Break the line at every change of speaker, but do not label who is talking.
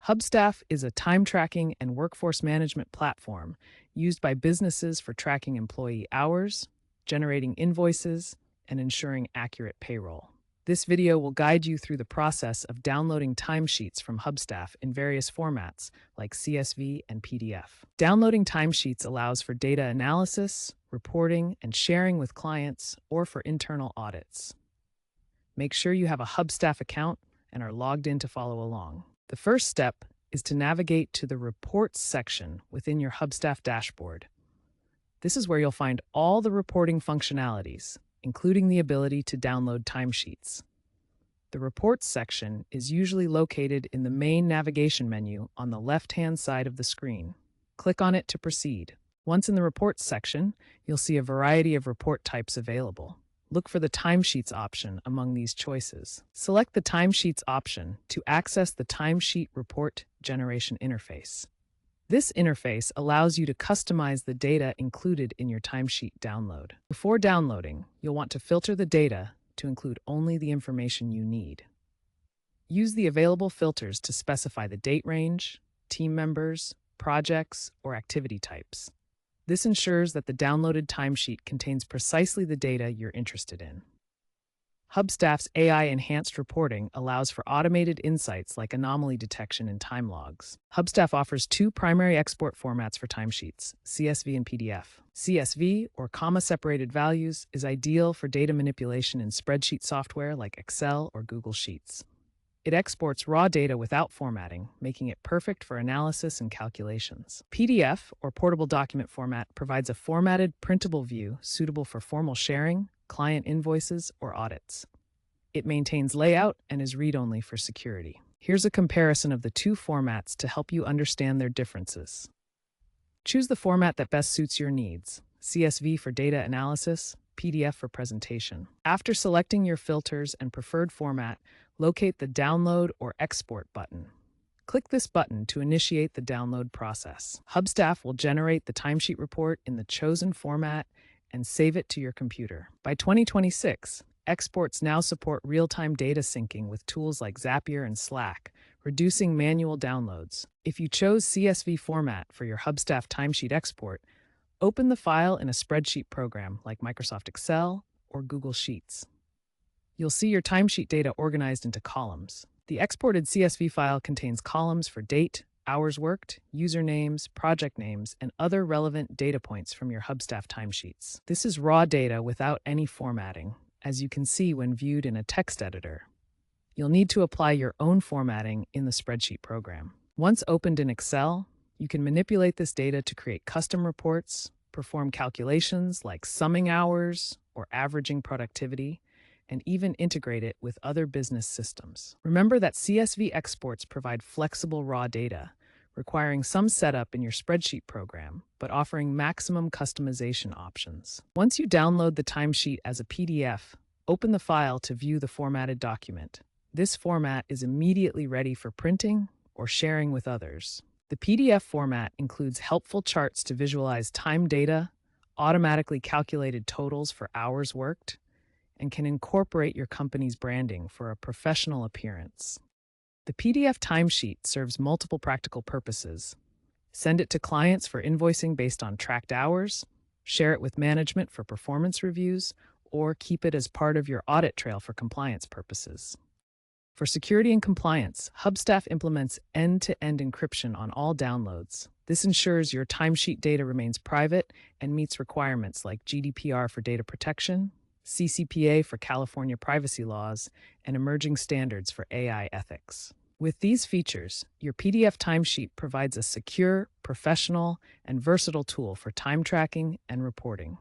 Hubstaff is a time tracking and workforce management platform used by businesses for tracking employee hours, generating invoices, and ensuring accurate payroll. This video will guide you through the process of downloading timesheets from Hubstaff in various formats like CSV and PDF. Downloading timesheets allows for data analysis, reporting, and sharing with clients or for internal audits. Make sure you have a Hubstaff account and are logged in to follow along. The first step is to navigate to the Reports section within your Hubstaff dashboard. This is where you'll find all the reporting functionalities, including the ability to download timesheets. The Reports section is usually located in the main navigation menu on the left-hand side of the screen. Click on it to proceed. Once in the Reports section, you'll see a variety of report types available. Look for the Timesheets option among these choices. Select the Timesheets option to access the Timesheet Report Generation interface. This interface allows you to customize the data included in your timesheet download. Before downloading, you'll want to filter the data to include only the information you need. Use the available filters to specify the date range, team members, projects, or activity types. This ensures that the downloaded timesheet contains precisely the data you're interested in. Hubstaff's AI-enhanced reporting allows for automated insights like anomaly detection and time logs. Hubstaff offers two primary export formats for timesheets, CSV and PDF. CSV, or comma-separated values, is ideal for data manipulation in spreadsheet software like Excel or Google Sheets. It exports raw data without formatting, making it perfect for analysis and calculations. PDF, or portable document format, provides a formatted, printable view suitable for formal sharing, client invoices, or audits. It maintains layout and is read-only for security. Here's a comparison of the two formats to help you understand their differences. Choose the format that best suits your needs: CSV for data analysis, PDF for presentation. After selecting your filters and preferred format, locate the Download or Export button. Click this button to initiate the download process. Hubstaff will generate the timesheet report in the chosen format and save it to your computer. By 2026, exports now support real-time data syncing with tools like Zapier and Slack, reducing manual downloads. If you chose CSV format for your Hubstaff timesheet export, open the file in a spreadsheet program like Microsoft Excel or Google Sheets. You'll see your timesheet data organized into columns. The exported CSV file contains columns for date, hours worked, usernames, project names, and other relevant data points from your Hubstaff timesheets. This is raw data without any formatting, as you can see when viewed in a text editor. You'll need to apply your own formatting in the spreadsheet program. Once opened in Excel, you can manipulate this data to create custom reports, perform calculations like summing hours or averaging productivity, and even integrate it with other business systems. Remember that CSV exports provide flexible raw data, requiring some setup in your spreadsheet program, but offering maximum customization options. Once you download the timesheet as a PDF, open the file to view the formatted document. This format is immediately ready for printing or sharing with others. The PDF format includes helpful charts to visualize time data, automatically calculated totals for hours worked, and can incorporate your company's branding for a professional appearance. The PDF timesheet serves multiple practical purposes. Send it to clients for invoicing based on tracked hours, share it with management for performance reviews, or keep it as part of your audit trail for compliance purposes. For security and compliance, Hubstaff implements end-to-end encryption on all downloads. This ensures your timesheet data remains private and meets requirements like GDPR for data protection, CCPA for California privacy laws, and emerging standards for AI ethics. With these features, your PDF timesheet provides a secure, professional, and versatile tool for time tracking and reporting.